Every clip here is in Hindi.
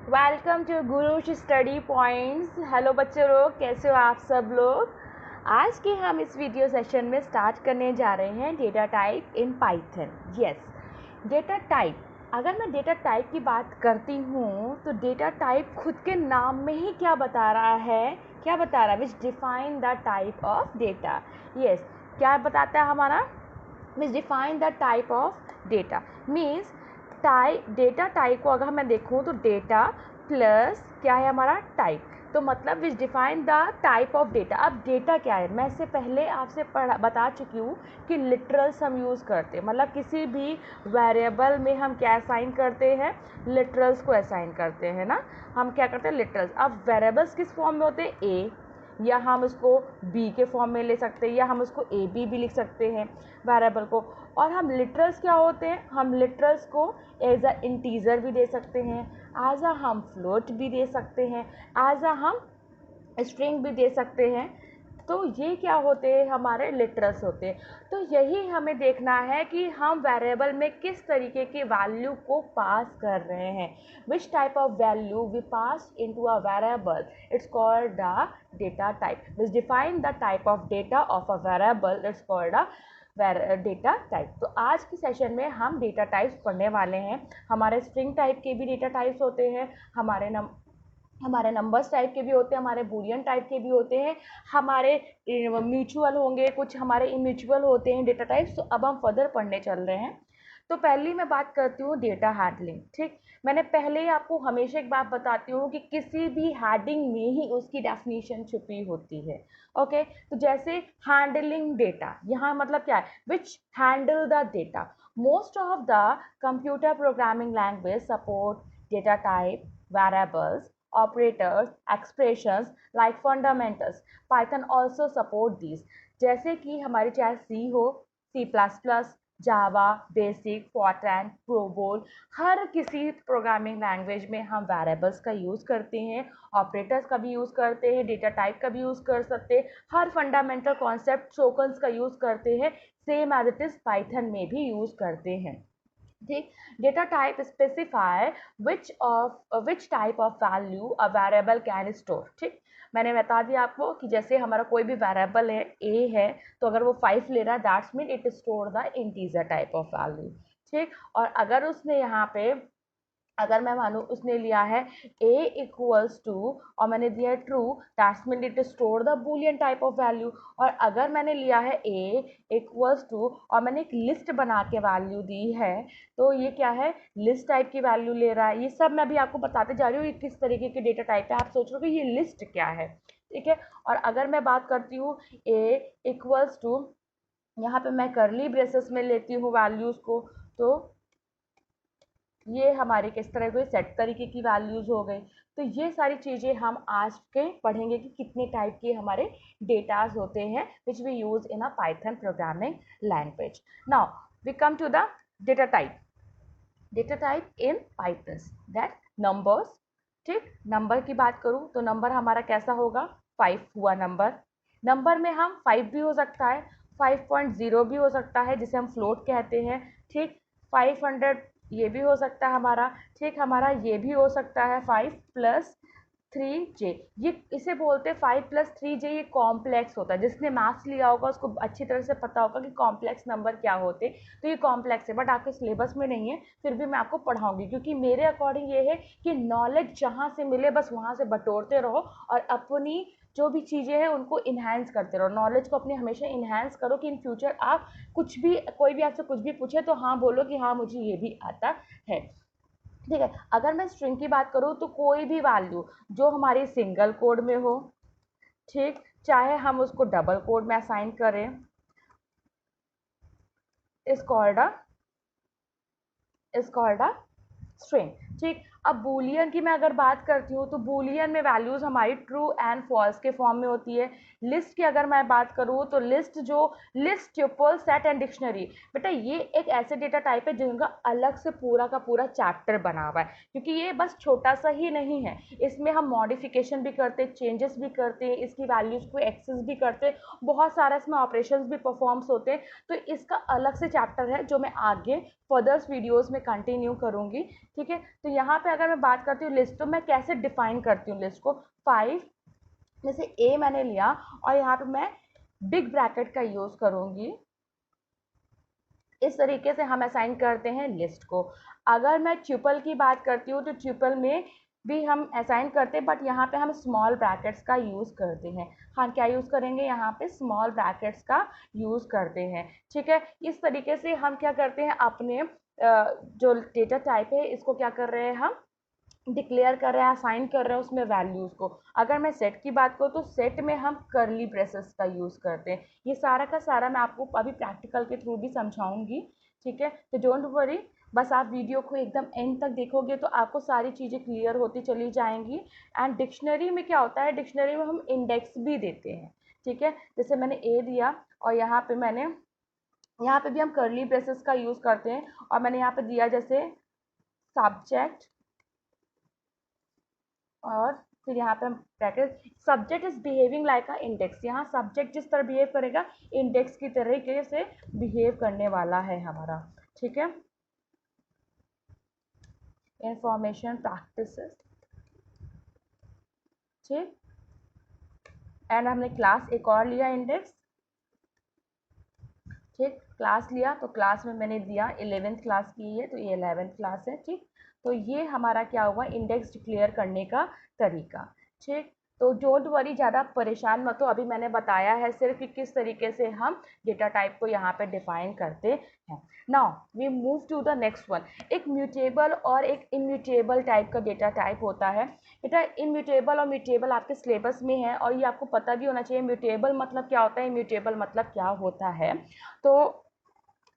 Welcome to Guru's study points. Hello बच्चों लोग, कैसे हो आप सब लोग। आज के हम इस वीडियो सेशन में स्टार्ट करने जा रहे हैं data type in Python. Yes, data type. अगर मैं डेटा टाइप की बात करती हूँ तो डेटा टाइप खुद के नाम में ही क्या बता रहा है, विच define the type of data. Yes, क्या बताता है हमारा, विच define the type of data. Means data type को अगर मैं देखूँ तो डेटा प्लस क्या है हमारा टाइप, तो मतलब विच define the type of data. अब डेटा क्या है, मैं इससे पहले आपसे बता चुकी हूँ कि लिटरल्स हम यूज़ करते हैं, मतलब किसी भी वेरिएबल में हम क्या असाइन करते हैं, लिटरल्स को असाइन करते हैं ना। हम क्या करते हैं, लिटरल्स। अब वेरिएबल्स किस फॉर्म में होते हैं, ए, या हम उसको बी के फॉर्म में ले सकते हैं, या हम उसको ए बी भी लिख सकते हैं वेरिएबल को। और हम लिटरल्स क्या होते हैं, हम लिटरल्स को एज अ इंटीजर भी दे सकते हैं, एज अ हम फ्लोट भी दे सकते हैं, एज अ हम स्ट्रिंग भी दे सकते हैं। तो ये क्या होते हैं, हमारे लिटरल्स होते हैं। तो यही हमें देखना है कि हम वेरिएबल में किस तरीके की वैल्यू को पास कर रहे हैं। Which type of value we pass into a variable, it's called the data type. Which define the type of data of a variable, it's called a data type. तो आज की सेशन में हम डेटा टाइप्स पढ़ने वाले हैं। हमारे स्ट्रिंग टाइप के भी डेटा टाइप्स होते हैं, हमारे नंबर्स टाइप के भी होते हैं, हमारे बूलियन टाइप के भी होते हैं, हमारे म्यूचुअल होंगे, कुछ हमारे इम्यूचुअल होते हैं डेटा टाइप्स। तो अब हम फर्दर पढ़ने चल रहे हैं। तो पहली मैं बात करती हूँ डेटा हैंडलिंग। ठीक, मैंने पहले ही आपको हमेशा एक बात बताती हूँ कि किसी भी हेडिंग में ही उसकी डेफिनेशन छुपी होती है। ओके, तो जैसे हैंडलिंग डेटा, यहाँ मतलब क्या है, which handle the data. Most of the computer programming language support data type, variables, operators, expressions like fundamentals. Python also support these. जैसे कि हमारे चाहे C हो, C++, जावा, बेसिक, फॉरट्रैन, प्रोबोल, हर किसी प्रोग्रामिंग लैंग्वेज में हम वेरिएबल्स का यूज़ करते हैं, ऑपरेटर्स का भी यूज़ करते हैं, डेटा टाइप का भी यूज़ कर सकते हैं, हर फंडामेंटल कॉन्सेप्ट टोकन्स का यूज़ करते हैं, same as it is Python में भी यूज़ करते हैं। ठीक, data type specify which type of value a variable can store. ठीक, मैंने बता दिया आपको कि जैसे हमारा कोई भी वेरिएबल है, ए है, तो अगर वो 5 ले रहा है, that's mean it store the integer type of value. ठीक, और अगर उसने यहाँ पे, अगर मैं मानूँ उसने लिया है a इक्वल्स टू और मैंने दिया true, that's mean it store the Boolean type of value. और अगर मैंने लिया है a इक्वल्स टू और मैंने एक लिस्ट बना के वैल्यू दी है, तो ये क्या है, लिस्ट टाइप की वैल्यू ले रहा है। ये सब मैं भी आपको बताते जा रही हूँ ये किस तरीके के डेटा टाइप है। आप सोच रहे हो कि ये लिस्ट क्या है, ठीक है। और अगर मैं बात करती हूँ a इक्वल्स टू, यहाँ पे मैं करली ब्रेसेस में लेती हूँ वैल्यूज़ को, तो ये हमारे किस तरह के सेट तरीके की वैल्यूज़ हो गई। तो ये सारी चीज़ें हम आज के पढ़ेंगे कि कितने टाइप के हमारे डेटाज होते हैं which we use in a Python programming language. Now we come to the data type. Data type in Python, that numbers. ठीक, नंबर की बात करूँ तो नंबर हमारा कैसा होगा, 5 हुआ नंबर। नंबर में हम 5 भी हो सकता है, 5.0 भी हो सकता है जिसे हम फ्लोट कहते हैं। ठीक, 500 ये भी हो सकता है हमारा। ठीक, हमारा ये भी हो सकता है 5+3j, ये इसे बोलते हैं 5+3j। ये कॉम्प्लेक्स होता है, जिसने मैथ्स लिया होगा उसको अच्छी तरह से पता होगा कि कॉम्प्लेक्स नंबर क्या होते हैं। तो ये कॉम्प्लेक्स है, बट आपके सिलेबस में नहीं है, फिर भी मैं आपको पढ़ाऊंगी, क्योंकि मेरे अकॉर्डिंग ये है कि नॉलेज जहाँ से मिले बस वहाँ से बटोरते रहो और अपनी जो भी चीज़ें हैं उनको इन्हांस करते रहो। नॉलेज को अपनी हमेशा इन्हांस करो कि इन फ्यूचर आप कुछ भी, कोई भी आपसे कुछ भी पूछे तो हाँ बोलो कि हाँ मुझे ये भी आता है। ठीक है, अगर मैं स्ट्रिंग की बात करूँ तो कोई भी वैल्यू जो हमारी सिंगल कोड में हो, ठीक, चाहे हम उसको डबल कोड में असाइन करें, इज कॉल्ड अ स्ट्रिंग। ठीक, अब बूलियन की मैं अगर बात करती हूँ तो बूलियन में वैल्यूज़ हमारी ट्रू एंड फॉल्स के फॉर्म में होती है। लिस्ट की अगर मैं बात करूँ तो list tuple, set and dictionary, बेटा ये एक ऐसे डेटा टाइप है जिनका अलग से पूरा का पूरा चैप्टर बना हुआ है, क्योंकि ये बस छोटा सा ही नहीं है, इसमें हम मॉडिफिकेशन भी करते हैं, चेंजेस भी करते हैं, इसकी वैल्यूज़ को एक्सेस भी करते हैं, बहुत सारा इसमें ऑपरेशंस भी परफॉर्म्स होते हैं। तो इसका अलग से चैप्टर है जो मैं आगे फर्दर्स वीडियोज़ में कंटिन्यू करूँगी। ठीक है, तो यहाँ पे अगर मैं बात करती हूँ लिस्ट, तो मैं कैसे डिफाइन करती हूँ लिस्ट को। 5 में से ए मैंने लिया और यहाँ पे मैं बिग ब्रैकेट का यूज़ करूँगी। इस तरीके से हम असाइन करते हैं लिस्ट को। अगर मैं ट्रिपल की बात करती हूँ तो ट्रिपल में भी हम असाइन करते हैं, बट यहाँ पे हम स्मॉल ब्रैकेट्स का यूज़ करते हैं। हाँ, क्या यूज़ करेंगे, यहाँ पे स्मॉल ब्रैकेट्स का यूज़ करते हैं। ठीक है, इस तरीके से हम क्या करते हैं, अपने जो डेटा टाइप है इसको क्या कर रहे हैं, हम डिक्लेयर कर रहे हैं, असाइन कर रहे हैं उसमें वैल्यूज़ को। अगर मैं सेट की बात करूँ तो सेट में हम कर्ली ब्रेसेस का यूज़ करते हैं। ये सारा का सारा मैं आपको अभी प्रैक्टिकल के थ्रू भी समझाऊंगी। ठीक है, तो डोंट वरी, बस आप वीडियो को एकदम एंड तक देखोगे तो आपको सारी चीज़ें क्लियर होती चली जाएंगी। एंड डिक्शनरी में क्या होता है, डिक्शनरी में हम इंडेक्स भी देते हैं। ठीक है, जैसे मैंने ए दिया और यहाँ पे भी हम कर्ली ब्रेसेस का यूज़ करते हैं, और मैंने यहाँ पे दिया जैसे सब्जेक्ट, और फिर यहाँ पे हम bracket, subject is behaving like a index. यहाँ सब्जेक्ट जिस तरह बिहेव करेगा इंडेक्स की तरीके से बिहेव करने वाला है हमारा। ठीक है, इंफॉर्मेशन प्रैक्टिसेस। ठीक, एंड हमने क्लास एक और लिया इंडेक्स। ठीक, क्लास लिया तो क्लास में मैंने दिया 11th क्लास की है तो ये 11th क्लास है। ठीक, तो ये हमारा क्या हुआ, इंडेक्स डिक्लेयर करने का तरीका। ठीक, तो डोंट वरी, ज़्यादा परेशान मत हो, अभी मैंने बताया है सिर्फ कि किस तरीके से हम डेटा टाइप को यहाँ पे डिफाइन करते हैं। Now we move to the next one. एक म्यूटेबल और एक इम्यूटेबल टाइप का डेटा टाइप होता है। बेटा इम्यूटेबल और म्यूटेबल आपके सिलेबस में है और ये आपको पता भी होना चाहिए। म्यूटेबल मतलब क्या होता है, इम्यूटेबल मतलब क्या होता है, तो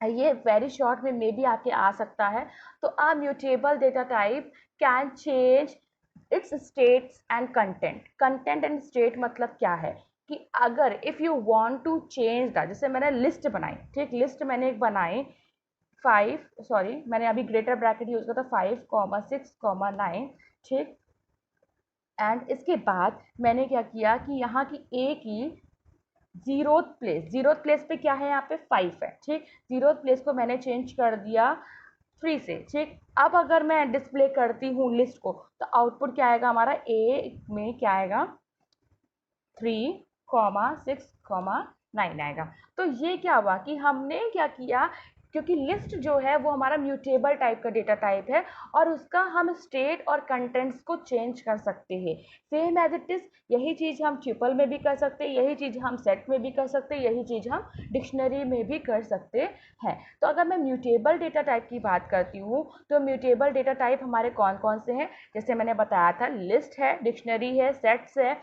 ये वेरी शॉर्ट में मे भी आपके आ सकता है। तो a mutable data type can change its states and content. Content and state मतलब क्या है कि अगर if you want to change the, जैसे मैंने लिस्ट बनाई, ठीक, लिस्ट मैंने एक बनाई 5, सॉरी मैंने अभी ग्रेटर ब्रैकेट यूज़ किया था 5,6,9। ठीक, एंड इसके बाद मैंने क्या किया कि यहाँ की ए की जीरोथ प्लेस पे क्या है, यहाँ पे 5 है। ठीक, जीरोथ प्लेस को मैंने चेंज कर दिया 3 से। ठीक, अब अगर मैं डिस्प्ले करती हूँ लिस्ट को तो आउटपुट क्या आएगा हमारा, ए में क्या आएगा 3,6,9 आएगा। तो ये क्या हुआ कि हमने क्या किया, क्योंकि लिस्ट जो है वो हमारा म्यूटेबल टाइप का डेटा टाइप है और उसका हम स्टेट और कंटेंट्स को चेंज कर सकते हैं सेम एज इट इज़। यही चीज़ हम ट्रिपल में भी कर सकते हैं, यही चीज़ हम सेट में भी कर सकते हैं, यही चीज़ हम डिक्शनरी में भी कर सकते हैं। तो अगर मैं म्यूटेबल डेटा टाइप की बात करती हूँ तो म्यूटेबल डेटा टाइप हमारे कौन कौन से हैं, जैसे मैंने बताया था, लिस्ट है, डिक्शनरी है, सेट्स है,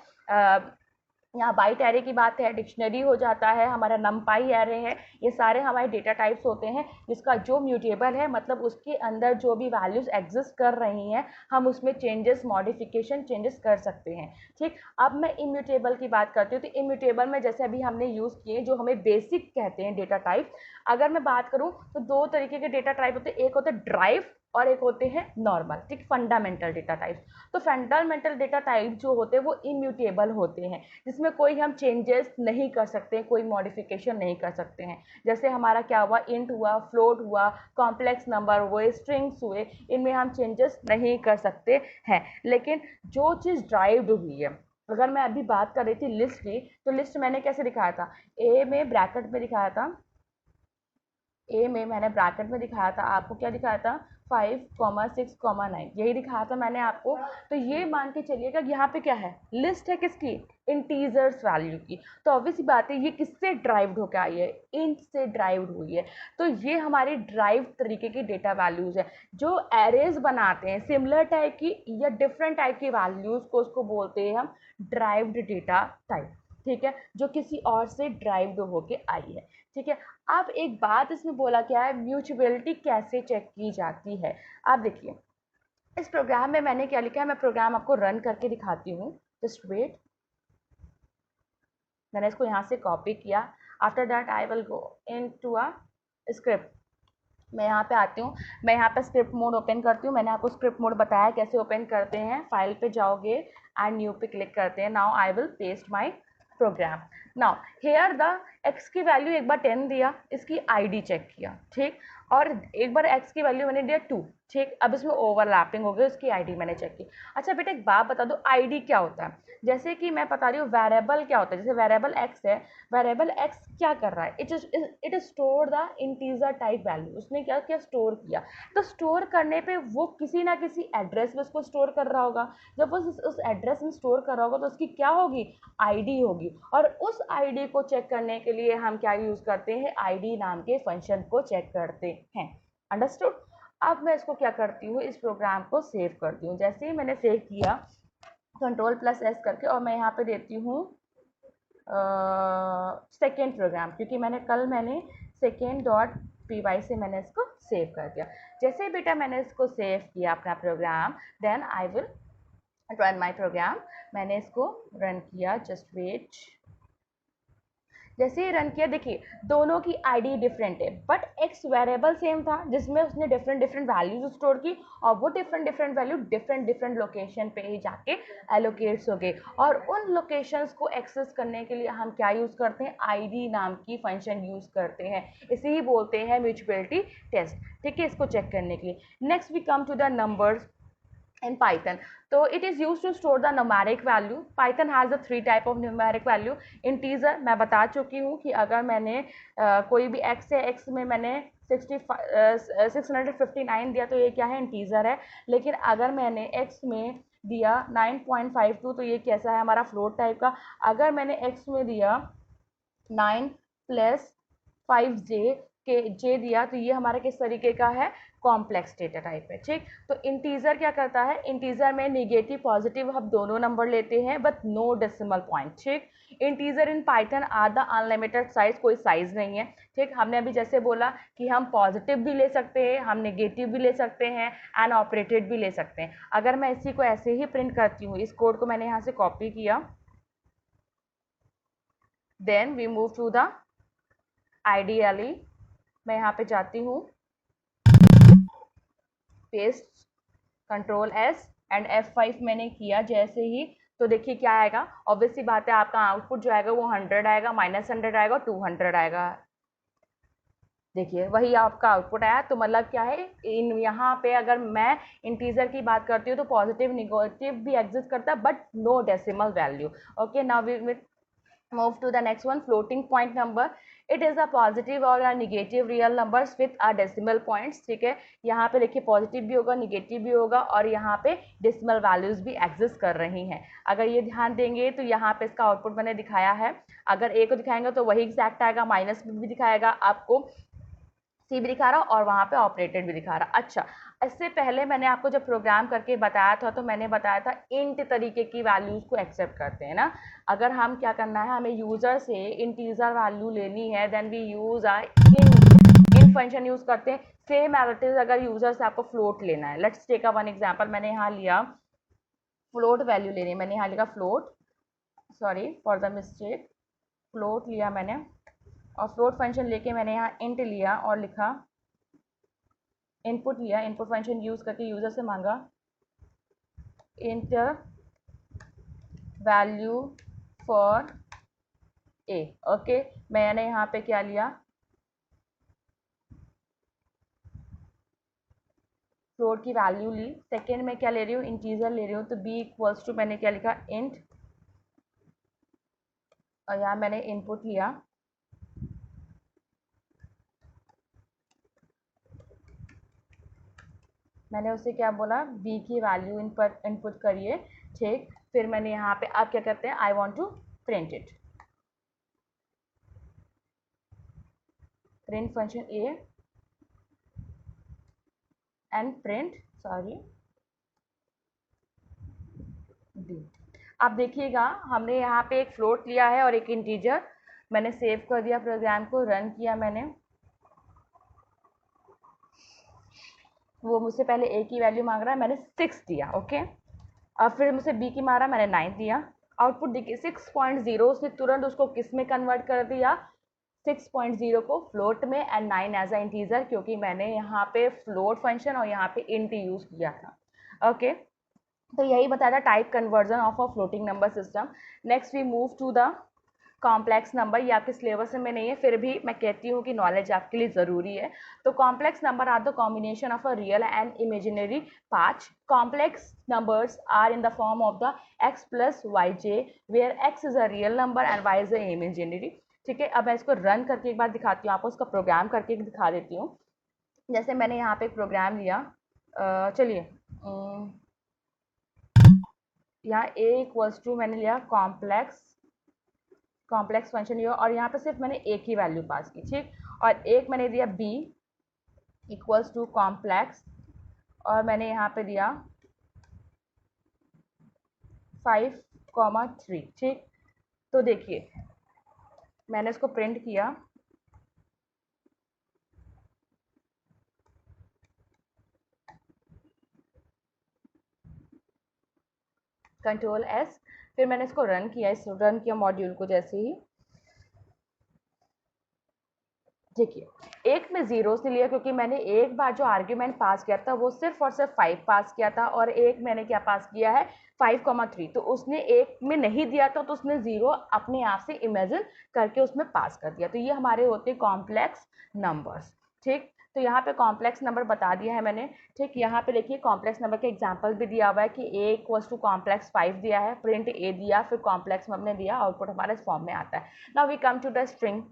यहाँ बाइट एरे की बात है, डिक्शनरी हो जाता है, हमारा नमपाई एरे है। ये सारे हमारे डेटा टाइप्स होते हैं जिसका जो म्यूटेबल है, मतलब उसके अंदर जो भी वैल्यूज़ एग्जिस्ट कर रही हैं हम उसमें चेंजेस, मॉडिफिकेशन, चेंजेस कर सकते हैं। ठीक, अब मैं इम्यूटेबल की बात करती हूँ तो इम्यूटेबल में जैसे अभी हमने यूज़ किए जो हमें बेसिक कहते हैं डेटा टाइप। अगर मैं बात करूँ तो 2 तरीके के डेटा टाइप होते हैं, एक होते हैं ड्राइव और एक होते हैं नॉर्मल। ठीक, फंडामेंटल डेटा टाइप। तो फंडामेंटल डेटा टाइप जो होते हैं वो इम्यूटेबल होते हैं, जिसमें कोई हम चेंजेस नहीं कर सकते, कोई मॉडिफिकेशन नहीं कर सकते हैं। जैसे हमारा क्या हुआ, इंट हुआ, फ्लोट हुआ, कॉम्प्लेक्स नंबर हुए, स्ट्रिंग्स हुए, इनमें हम चेंजेस नहीं कर सकते हैं। लेकिन जो चीज़ ड्राइव्ड हुई है, अगर मैं अभी बात कर रही थी लिस्ट की, तो लिस्ट मैंने कैसे दिखाया था, ए में ब्रैकेट में दिखाया था, ए में मैंने ब्रैकेट में दिखाया था आपको, क्या दिखाया था 5,6,9 यही दिखाया था मैंने आपको। तो ये मान के चलिएगा यहाँ पे क्या है, लिस्ट है किसकी, इंटीजर्स वैल्यू की। तो ऑब्वियस बात है ये किससे ड्राइव्ड होकर आई है, इंट से ड्राइव्ड हुई है। तो ये हमारी ड्राइव तरीके की डेटा वैल्यूज़ है। जो एरेज बनाते हैं सिमिलर टाइप की या डिफरेंट टाइप की वैल्यूज़ को, उसको बोलते हैं हम ड्राइव्ड डेटा टाइप। ठीक है, जो किसी और से ड्राइव्ड होके आई है। ठीक है, अब एक बात इसमें बोला क्या है, म्यूचुअलिटी कैसे चेक की जाती है। आप देखिए इस प्रोग्राम में मैंने क्या लिखा है, मैं प्रोग्राम आपको रन करके दिखाती हूँ, जस्ट वेट। मैंने इसको यहाँ से कॉपी किया। After that I will go in to a script. मैं यहाँ पे आती हूँ, मैं यहाँ पे स्क्रिप्ट मोड ओपन करती हूँ। मैंने आपको स्क्रिप्ट मोड बताया कैसे ओपन करते हैं। फाइल पे जाओगे एंड न्यू पे क्लिक करते हैं। Now I will paste my program. Now here the x की वैल्यू एक बार 10 दिया, इसकी id चेक किया, ठीक, और एक बार x की वैल्यू मैंने दिया 2, ठीक, अब इसमें ओवरलैपिंग हो गई, उसकी id मैंने चेक की। अच्छा बेटा एक बात बता दो, id क्या होता है? जैसे कि मैं बता रही हूँ वेरिएबल क्या होता है, जैसे वेरिएबल x है, वेरिएबल x क्या कर रहा है, it store the integer type value, उसने क्या क्या स्टोर किया, तो स्टोर करने पे वो किसी ना किसी एड्रेस में उसको स्टोर कर रहा होगा, जब वो उस एड्रेस में स्टोर कर रहा होगा तो उसकी क्या होगी, आईडी होगी, और उस आईडी को चेक करने के लिए हम क्या यूज़ करते हैं, आईडी नाम के फंक्शन को चेक करते हैं। अंडरस्टूड? अब मैं इसको क्या करती हूँ, इस प्रोग्राम को सेव करती हूँ। जैसे ही मैंने सेव किया Ctrl+S करके, और मैं यहाँ पे देती हूँ सेकेंड प्रोग्राम, क्योंकि मैंने second.py से मैंने इसको सेव कर दिया। जैसे बेटा मैंने इसको सेव किया अपना program, then I will run my program. मैंने इसको रन किया, जस्ट वेट। जैसे ही रन किया, देखिए दोनों की आईडी डिफरेंट है, बट एक्स वेरिएबल सेम था जिसमें उसने डिफरेंट डिफरेंट वैल्यूज स्टोर की, और वो different different value different different location पे ही जाके एलोकेट्स हो गए, और उन लोकेशंस को एक्सेस करने के लिए हम क्या यूज़ करते हैं, आईडी नाम की फंक्शन यूज़ करते हैं, इसे ही बोलते हैं म्यूचुअलिटी टेस्ट, ठीक है, इसको चेक करने के लिए। Next we come to the numbers in Python. So it is used to store the numeric value. Python has the 3 type of numeric value. Integer मैं बता चुकी हूँ कि अगर मैंने कोई भी x है, x में मैंने 659 दिया तो ये क्या है, इंटीजर है। लेकिन अगर मैंने x में दिया 9.52 तो ये कैसा है, हमारा फ्लोट टाइप का। अगर मैंने x में दिया 9 + 5j के j दिया तो ये हमारा किस तरीके का है, कॉम्प्लेक्स डेटा टाइप है, ठीक। तो इंटीजर क्या करता है, इंटीजर में नेगेटिव पॉजिटिव हम दोनों नंबर लेते हैं, बट नो डेसिमल पॉइंट, ठीक। Integer in Python are the unlimited size, कोई साइज नहीं है, ठीक। हमने अभी जैसे बोला कि हम पॉजिटिव भी ले सकते हैं, हम नेगेटिव भी ले सकते हैं, एंड ऑपरेटेड भी ले सकते हैं। अगर मैं इसी को ऐसे ही प्रिंट करती हूँ, इस कोड को मैंने यहाँ से कॉपी किया, then we move to the ideally, मैं यहाँ पे जाती हूँ, पेस्ट, Ctrl+S एंड F5 मैंने किया जैसे ही, तो देखिए क्या आएगा, ऑब्वियसली बात है आपका आउटपुट जो आएगा वो 100 आएगा, -100 आएगा, 200 आएगा। देखिए वही आपका आउटपुट आया। तो मतलब क्या है, इन यहाँ पे अगर मैं इंटीजर की बात करती हूँ तो पॉजिटिव निगेटिव भी एग्जिस्ट करता है, but no decimal value. Okay, now we move to the next one, floating point number. It is a positive or a negative real numbers with a decimal points, ठीक है। यहाँ पे देखिए पॉजिटिव भी होगा, निगेटिव भी होगा, और यहाँ पे डेसिमल वैल्यूज भी एग्जिस्ट कर रही हैं। अगर ये ध्यान देंगे तो यहाँ पे इसका आउटपुट मैंने दिखाया है, अगर ए को दिखाएंगे तो वही एग्जैक्ट आएगा, माइनस भी दिखाएगा आपको, सी भी दिखा रहा और वहाँ पे ऑपरेटेड भी दिखा रहा। अच्छा, इससे पहले मैंने आपको जब प्रोग्राम करके बताया था तो मैंने बताया था इंट तरीके की वैल्यूज़ को एक्सेप्ट करते हैं ना। अगर हम क्या करना है, हमें यूज़र से इंटीजर वैल्यू लेनी है, then we use in function use करते हैं। सेम एज अगर यूज़र से आपको फ्लोट लेना है, let's take a one example. मैंने यहाँ लिया फ्लोट वैल्यू लेनी है, मैंने यहाँ लिखा float, sorry for the mistake, float लिया मैंने, और फ्लोट फंक्शन लेके मैंने यहाँ इंट लिया और लिखा इनपुट लिया, इनपुट फंक्शन यूज करके यूजर से मांगा inter value for a. Okay, मैंने यहाँ पे क्या लिया, फ्लोट की वैल्यू ली। सेकेंड में क्या ले रही हूँ, इंटीजर ले रही हूँ, तो बी इक्वल्स टू मैंने क्या लिखा, इंट, और यहाँ मैंने इनपुट लिया, मैंने उसे क्या बोला, बी की वैल्यू इनपुट करिए, ठीक। फिर मैंने यहाँ पे आप क्या करते हैं, I want to print it, print function A and print, sorry D. अब देखिएगा हमने यहाँ पे एक फ्लोट लिया है और एक इंटीजर, मैंने सेव कर दिया, प्रोग्राम को रन किया मैंने, वो मुझसे पहले ए की वैल्यू मांग रहा है, मैंने 6 दिया, ओके। अब फिर मुझसे बी की मारा, मैंने 9 दिया। आउटपुट देखिए 6.0, उसने तुरंत उसको किस में कन्वर्ट कर दिया, 6.0 को फ्लोट में, एंड 9 एज अ इंटीजर, क्योंकि मैंने यहाँ पे फ्लोट फंक्शन और यहाँ पे इंट यूज़ किया था। ओके, तो यही बताया था type conversion of a floating number system. Next we move to the complex number, ये आपके सिलेबस में नहीं है, फिर भी मैं कहती हूँ कि नॉलेज आपके लिए ज़रूरी है। तो complex number are the combination of a real and imaginary parts. Complex numbers are in the form of the x plus y j, where x is a real number and y is a imaginary. ठीक है, अब मैं इसको रन करके एक बार दिखाती हूँ आपको, उसका प्रोग्राम करके दिखा देती हूँ। जैसे मैंने यहाँ पे एक प्रोग्राम लिया, चलिए यहाँ a इक्वल्स टू मैंने लिया कॉम्प्लेक्स फंक्शन लिया, और यहाँ पे सिर्फ मैंने a की वैल्यू पास की, ठीक। और एक मैंने दिया b इक्वल्स टू कॉम्प्लेक्स, और मैंने यहाँ पे दिया 5,3, ठीक। तो देखिए मैंने इसको प्रिंट किया, कंट्रोल S, फिर मैंने इसको रन किया, इस रन किया मॉड्यूल को जैसे ही, देखिए एक में जीरो से लिया क्योंकि मैंने एक बार जो आर्ग्यूमेंट पास किया था वो सिर्फ और सिर्फ 5 पास किया था, और एक मैंने क्या पास किया है 5,3, तो उसने एक में नहीं दिया था तो उसने जीरो अपने आप से इमेजिन करके उसमें पास कर दिया। तो ये हमारे होते हैं कॉम्प्लेक्स नंबर्स, ठीक। तो यहाँ पे कॉम्प्लेक्स नंबर बता दिया है मैंने, ठीक। यहाँ पे देखिए कॉम्प्लेक्स नंबर का एग्जांपल भी दिया हुआ है कि a इक्वल्स टू कॉम्प्लेक्स 5 दिया है, प्रिंट a दिया, फिर कॉम्प्लेक्स हमने दिया, आउटपुट हमारे इस फॉर्म में आता है। Now we come to the string.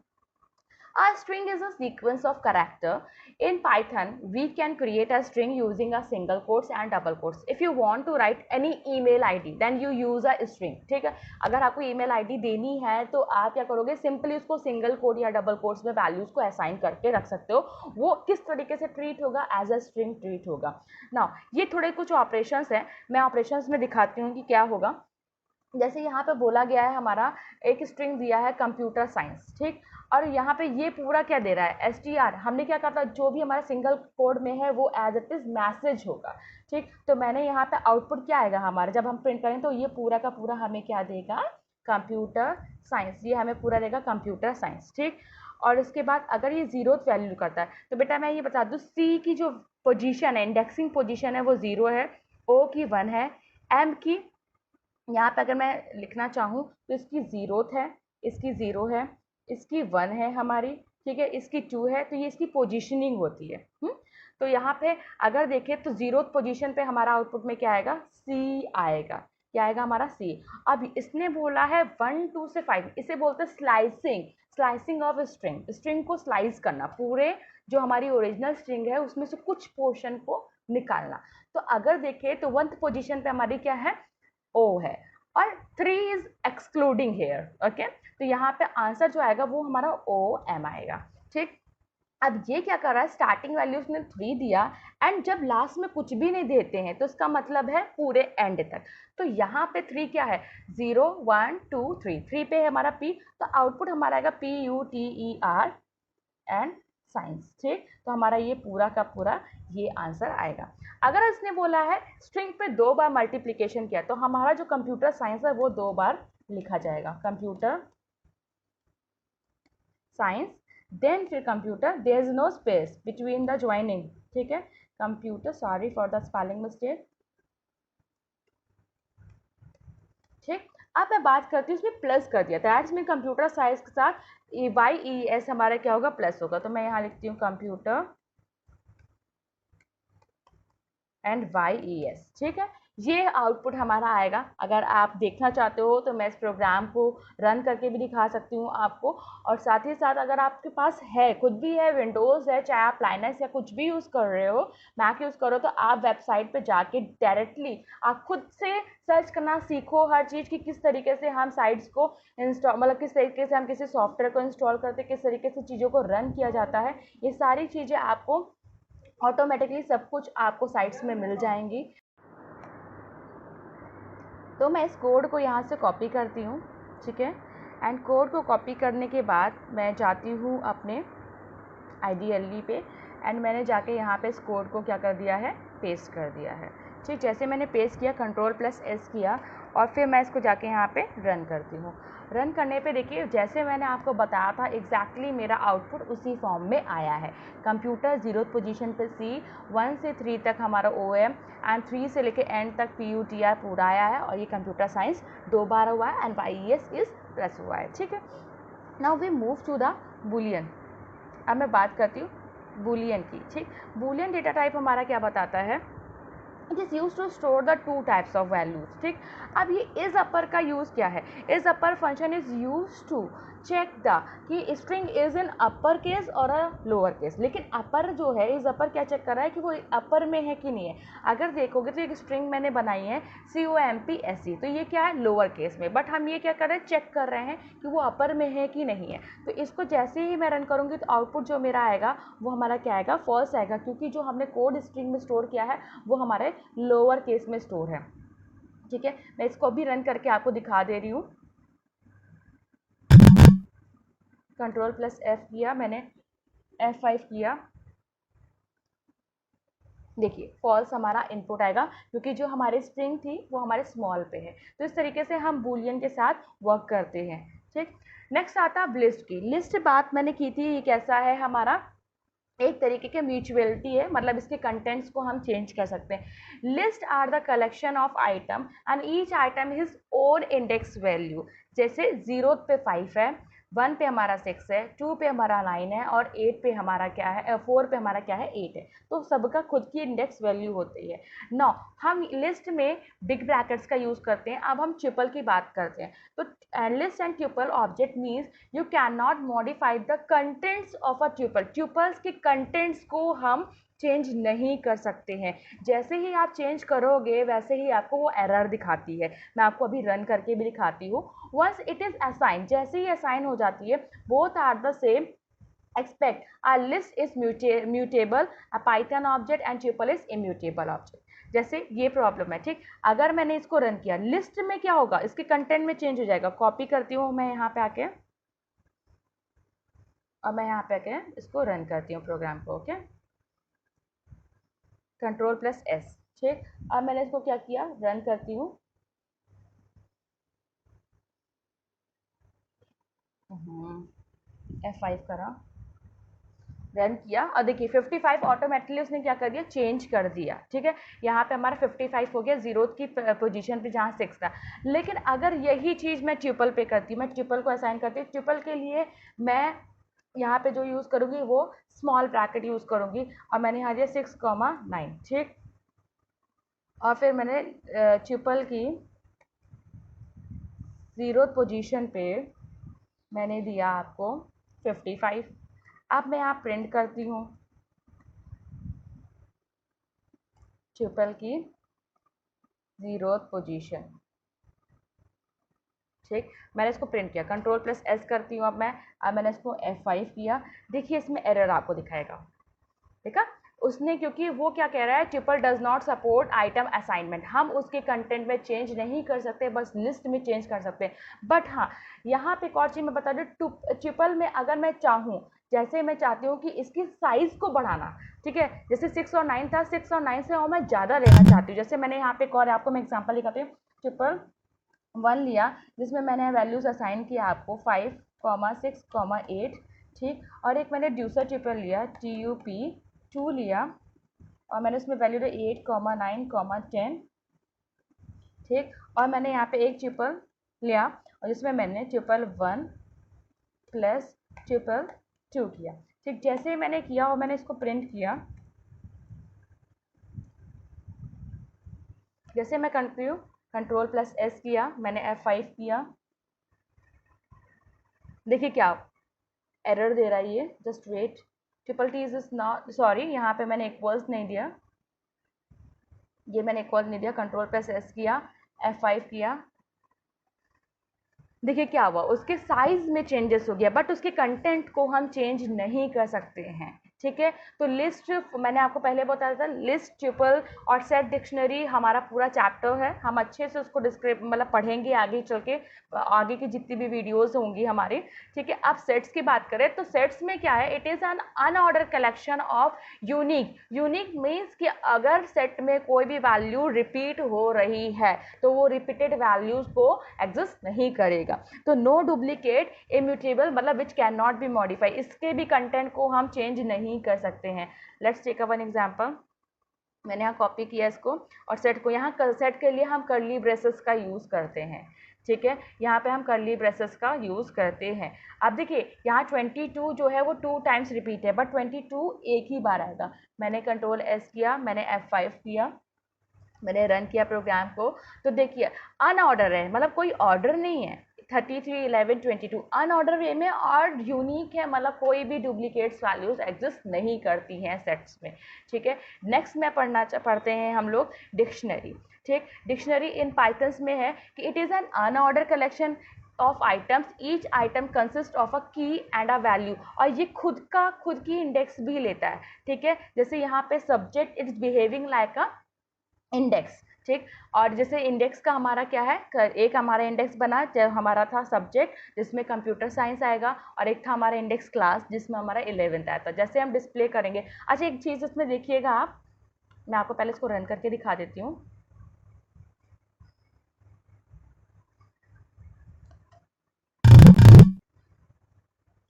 A string is a sequence of character. In Python, we can create a string using a single quotes and double quotes. If you want to write any email ID, then you use a string. ठीक है, अगर आपको email ID देनी है तो आप क्या करोगे, सिंपली उसको सिंगल कोड या डबल कोट्स में वैल्यूज को असाइन करके रख सकते हो। वो किस तरीके से ट्रीट होगा, एज अ स्ट्रिंग ट्रीट होगा। नाउ ये थोड़े कुछ ऑपरेशंस हैं, मैं ऑपरेशंस में दिखाती हूँ कि क्या होगा। जैसे यहाँ पे बोला गया है, हमारा एक स्ट्रिंग दिया है कंप्यूटर साइंस, ठीक। और यहाँ पे ये पूरा क्या दे रहा है, str, हमने क्या कहा था, जो भी हमारा सिंगल कोड में है वो एज इट इज मैसेज होगा, ठीक। तो मैंने यहाँ पे आउटपुट क्या आएगा हमारा, जब हम प्रिंट करें तो ये पूरा का पूरा हमें क्या देगा, कंप्यूटर साइंस, ये हमें पूरा देगा कंप्यूटर साइंस, ठीक। और इसके बाद अगर ये जीरो वैल्यू करता है तो बेटा मैं ये बता दूँ, सी की जो पोजिशन है, इंडेक्सिंग पोजिशन है वो 0 है, ओ की 1 है, एम की यहाँ पे अगर मैं लिखना चाहूँ तो इसकी 0 है, इसकी 0 है, इसकी 1 है हमारी, ठीक है, इसकी 2 है, तो ये इसकी पोजीशनिंग होती है। तो यहाँ पे अगर देखें तो 0th पोजीशन पे हमारा आउटपुट में क्या आएगा, सी आएगा, क्या आएगा हमारा सी। अब इसने बोला है 1 2 से 5, इसे बोलते हैं स्लाइसिंग ऑफ स्ट्रिंग को स्लाइस करना, पूरे जो हमारी ओरिजिनल स्ट्रिंग है उसमें से कुछ पोर्शन को निकालना। तो अगर देखें तो 1th पोजीशन पे हमारी क्या है, ओ है, और 3 इज एक्सक्लूडिंग हेयर, ओके। तो यहाँ पे आंसर जो आएगा वो हमारा ओ एम आएगा, ठीक। अब ये क्या कर रहा है, स्टार्टिंग वैल्यू उसने 3 दिया, एंड जब लास्ट में कुछ भी नहीं देते हैं तो इसका मतलब है पूरे एंड तक। तो यहाँ पे 3 क्या है, 0 1 2 3 पे है हमारा p, तो आउटपुट हमारा आएगा PUTER एंड साइंस, ठीक। तो हमारा ये पूरा का पूरा ये आंसर आएगा। अगर इसने बोला है स्ट्रिंग पे 2 बार मल्टीप्लिकेशन किया तो हमारा जो कंप्यूटर साइंस है वो 2 बार लिखा जाएगा, कंप्यूटर साइंस, देन फिर computer, there is no space between the joining, ठीक है, computer, sorry for the spelling mistake, ठीक। अब मैं बात करती हूँ इसमें प्लस कर दिया, दैट्स मीन कंप्यूटर साइंस के साथ YES हमारा क्या होगा, प्लस होगा। तो मैं यहाँ लिखती हूँ कंप्यूटर एंड YES, ठीक है। ये आउटपुट हमारा आएगा। अगर आप देखना चाहते हो तो मैं इस प्रोग्राम को रन करके भी दिखा सकती हूँ आपको, और साथ ही साथ अगर आपके पास है, खुद भी है, विंडोज़ है, चाहे आप लाइनक्स या कुछ भी यूज़ कर रहे हो, मैक यूज़ करो, तो आप वेबसाइट पे जाके डायरेक्टली आप खुद से सर्च करना सीखो हर चीज़ की, किस तरीके से हम साइट्स को इंस्टॉल, मतलब किस तरीके से हम किसी सॉफ्टवेयर को इंस्टॉल करते, किस तरीके से चीज़ों को रन किया जाता है, ये सारी चीज़ें आपको ऑटोमेटिकली सब कुछ आपको साइट्स में मिल जाएंगी। तो मैं इस कोड को यहाँ से कॉपी करती हूँ, ठीक है, एंड कोड को कॉपी करने के बाद मैं जाती हूँ अपने IDLE पे, एंड मैंने जाके यहाँ पे इस कोड को क्या कर दिया है, पेस्ट कर दिया है, ठीक, जैसे मैंने पेस्ट किया कंट्रोल प्लस एस किया और फिर मैं इसको जाके यहाँ पे रन करती हूँ। रन करने पे देखिए जैसे मैंने आपको बताया था एग्जैक्टली मेरा आउटपुट उसी फॉर्म में आया है। कंप्यूटर 0th पोजीशन पे सी, 1 से 3 तक हमारा OM एंड 3 से लेके एंड तक PUTR पूरा आया है और ये कंप्यूटर साइंस 2 बार हुआ है एंड YES इस प्लस हुआ है। ठीक है, now we move to the Boolean. अब मैं बात करती हूँ बूलियन की। ठीक, बूलियन डेटा टाइप हमारा क्या बताता है, it is use to store the 2 types of values. ठीक, अब ये इज अपर का यूज़ क्या है, is upper function is use to check the कि string is in upper case और अ लोअर केस। लेकिन अपर जो है इज अपर क्या चेक कर रहा है कि वो अपर में है कि नहीं है। अगर देखोगे तो एक स्ट्रिंग मैंने बनाई है COMPSE, तो ये क्या है लोअर केस में, बट हम ये क्या कर रहे हैं चेक कर रहे हैं कि वो अपर में है कि नहीं है। तो इसको जैसे ही मैं रन करूँगी तो आउटपुट जो मेरा आएगा वो हमारा क्या आएगा, फॉल्स आएगा, क्योंकि जो हमने कोड स्ट्रिंग में स्टोर किया है वो हमारे लोअर केस में स्टोर है। ठीक है, मैं इसको अभी रन करके आपको दिखा दे रही हूँ। कंट्रोल प्लस F किया मैंने, F5 किया, देखिए फॉल्स हमारा इनपुट आएगा क्योंकि जो हमारी स्ट्रिंग थी वो हमारे स्मॉल पे है। तो इस तरीके से हम बूलियन के साथ वर्क करते हैं। ठीक, नेक्स्ट आता है लिस्ट की। लिस्ट बात मैंने की थी, ये कैसा है हमारा एक तरीके के म्यूचुअलिटी है, मतलब इसके कंटेंट्स को हम चेंज कर सकते हैं। List are the collection of item and each item is own index value. जैसे 0 पे 5 है, 1 पे हमारा 6 है, 2 पे हमारा 9 है और 8 पे हमारा क्या है, 4 पे हमारा क्या है 8 है। तो सबका खुद की इंडेक्स वैल्यू होती है। नौ हम लिस्ट में बिग ब्रैकेट्स का यूज़ करते हैं। अब हम ट्रिपल की बात करते हैं। तो list and triple object means you can not modify the contents of a triple. Triples के कंटेंट्स को हम चेंज नहीं कर सकते हैं। जैसे ही आप चेंज करोगे वैसे ही आपको वो एरर दिखाती है। मैं आपको अभी रन करके भी दिखाती हूँ। वंस इट इज़ असाइन, जैसे ही असाइन हो जाती है, both are the same expect a list is mutable, a python object and tuple is immutable object। जैसे ये प्रॉब्लम है। ठीक, अगर मैंने इसको रन किया लिस्ट में क्या होगा, इसके कंटेंट में चेंज हो जाएगा। कॉपी करती हूँ मैं यहाँ पे आके और मैं यहाँ पे आके इसको रन करती हूँ प्रोग्राम को। Okay, control plus S। ठीक, अब मैंने इसको क्या किया, रन करती हूँ। F5 करा, रन किया और देखिए 55 ऑटोमेटिकली उसने क्या कर दिया, चेंज कर दिया। ठीक है, यहाँ पे हमारा 55 हो गया 0 की पोजीशन पे जहाँ 6 था। लेकिन अगर यही चीज़ मैं ट्रिपल पे करती, मैं ट्रिपल को असाइन करती हूँ, ट्रिपल के लिए मैं यहाँ पे जो यूज़ करूँगी वो स्मॉल ब्रैकेट यूज़ करूँगी और मैंने यहाँ दिया 6,9। ठीक, और फिर मैंने ट्रिपल की 0th पोजीशन पे मैंने दिया आपको 55। अब मैं यहाँ प्रिंट करती हूँ ट्रिपल की 0th पोजीशन। ठीक, मैंने इसको प्रिंट किया, कंट्रोल प्लस S करती हूँ। अब मैंने इसको F5 किया। देखिए इसमें एरर आपको दिखाएगा, देखा उसने, क्योंकि वो क्या कह रहा है, triple does not support item assignment. हम उसके कंटेंट में चेंज नहीं कर सकते, बस लिस्ट में चेंज कर सकते हैं। बट हाँ, यहाँ पे एक और चीज़ मैं बता दूँ, ट्रिपल में अगर मैं चाहूँ, जैसे मैं चाहती हूँ कि इसकी साइज़ को बढ़ाना, ठीक है, जैसे 6 और 9 था, 6 और 9 से और मैं ज़्यादा लेना चाहती हूँ। जैसे मैंने यहाँ पे एक और आपको मैं एग्जाम्पल दिखाती हूँ, ट्रिपल 1 लिया जिसमें मैंने वैल्यूज़ असाइन किया आपको 5, 6, 8। ठीक, और एक मैंने ड्यूसर ट्रिपल लिया TUP2 लिया और मैंने उसमें वैल्यू दी 8, 9, 10। ठीक, और मैंने यहाँ पे एक ट्रिपल लिया और जिसमें मैंने ट्रिपल 1 प्लस ट्रिपल 2 किया। ठीक, जैसे ही मैंने किया और मैंने इसको प्रिंट किया, जैसे मैं कंट्रोल प्लस S किया, मैंने F5 किया, देखिए क्या एरर दे रहा है ये, just wait, triple T is not, sorry यहाँ पे मैंने इक्वल्स नहीं दिया, ये मैंने इक्वल्स नहीं दिया। कंट्रोल प्लस S किया, F5 किया, देखिए क्या हुआ, उसके साइज में चेंजेस हो गया, बट उसके कंटेंट को हम चेंज नहीं कर सकते हैं। ठीक है। तो लिस्ट मैंने आपको पहले बताया था, लिस्ट, ट्यूपल और सेट डिक्शनरी हमारा पूरा चैप्टर है, हम अच्छे से उसको डिस्क्रिप मतलब पढ़ेंगे आगे चल के, आगे की जितनी भी वीडियोस होंगी हमारी, ठीक है। अब सेट्स की बात करें तो सेट्स में क्या है, it is an unordered collection of unique. Unique means कि अगर सेट में कोई भी वैल्यू रिपीट हो रही है तो वो रिपीटेड वैल्यूज को एग्जिस्ट नहीं करेगा। तो नो डुप्लीकेट इम्यूटेबल मतलब which can not be modify, इसके भी कंटेंट को हम चेंज नहीं कर सकते हैं। Let's take a one example. मैंने यहाँ कॉपी किया इसको और सेट को, यहाँ सेट के लिए हम कर्ली ब्रेसेस का यूज़ करते हैं, ठीक है। यहाँ पे हम कर्ली ब्रेसेस का यूज़ करते हैं। अब देखिए यहाँ 22 जो है वो 2 टाइम्स रिपीट है, बट 22 एक ही बार आएगा। मैंने कंट्रोल एस किया, मैंने F5 किया, मैंने रन किया प्रोग्राम को, तो देखिए अनऑर्डर है, मतलब कोई ऑर्डर नहीं है। 33, 11, 22 अनऑर्डर वे में और यूनिक है, मतलब कोई भी डुप्लीकेट्स वैल्यूज एग्जिस्ट नहीं करती हैं सेट्स में, ठीक है। नेक्स्ट में पढ़ते हैं हम लोग डिक्शनरी, ठीक। डिक्शनरी इन पाइथन्स में है कि it is an unordered collection of items, each item consist of a की एंड अ वैल्यू, और ये खुद की इंडेक्स भी लेता है, ठीक है। जैसे यहाँ पे subject it's behaving like a index, ठीक। और जैसे इंडेक्स का हमारा क्या है, एक हमारा इंडेक्स बना जब हमारा था सब्जेक्ट जिसमें कंप्यूटर साइंस आएगा, और एक था हमारा इंडेक्स क्लास जिसमें हमारा 11th आया था। जैसे हम डिस्प्ले करेंगे, अच्छा एक चीज़ इसमें देखिएगा आप, मैं आपको पहले इसको रन करके दिखा देती हूँ।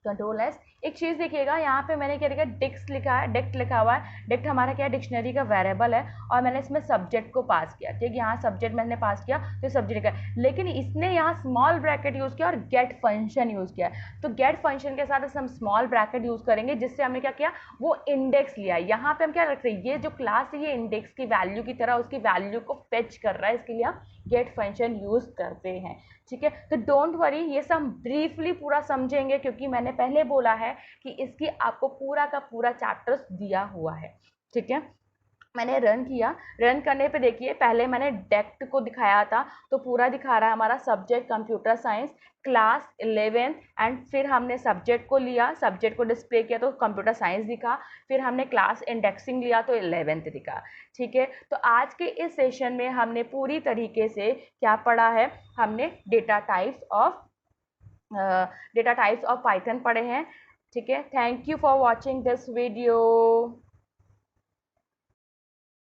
Control S. एक चीज़ देखिएगा यहाँ पे मैंने क्या लिखा है, डिक्स लिखा है, डिक्ट लिखा हुआ है। डिक्ट हमारा क्या है, डिक्शनरी का वेरिएबल है, और मैंने इसमें सब्जेक्ट को पास किया, ठीक। यहाँ सब्जेक्ट मैंने पास किया तो सब्जेक्ट का, लेकिन इसने यहाँ स्मॉल ब्रैकेट यूज़ किया और गेट फंक्शन यूज़ किया। तो गेट फंक्शन के साथ हम स्मॉल ब्रैकेट यूज़ करेंगे, जिससे हमने क्या किया, वो इंडेक्स लिया। यहाँ पे हम क्या रख रहे हैं, ये जो क्लास है ये इंडेक्स की वैल्यू की तरह उसकी वैल्यू को फेच कर रहा है, इसके लिए हम गेट फंक्शन यूज़ करते हैं, ठीक है। तो डोंट वरी, ये सब ब्रीफली पूरा समझेंगे, क्योंकि मैंने पहले बोला है कि इसकी आपको पूरा का पूरा चैप्टर्स दिया हुआ है, ठीक है। मैंने रन किया, रन करने पे देखिए पहले मैंने डेक्ट को दिखाया था, तो पूरा दिखा रहा है हमारा subject computer science class 11, and फिर हमने सब्जेक्ट को लिया, सब्जेक्ट को डिस्प्ले किया तो कंप्यूटर साइंस दिखा, फिर हमने क्लास इंडेक्सिंग लिया तो 11th दिखा, ठीक है। तो आज के इस सेशन में हमने पूरी तरीके से क्या पढ़ा है, हमने डेटा टाइप्स ऑफ पाइथन पढ़े हैं, ठीक है। Thank you for watching this video.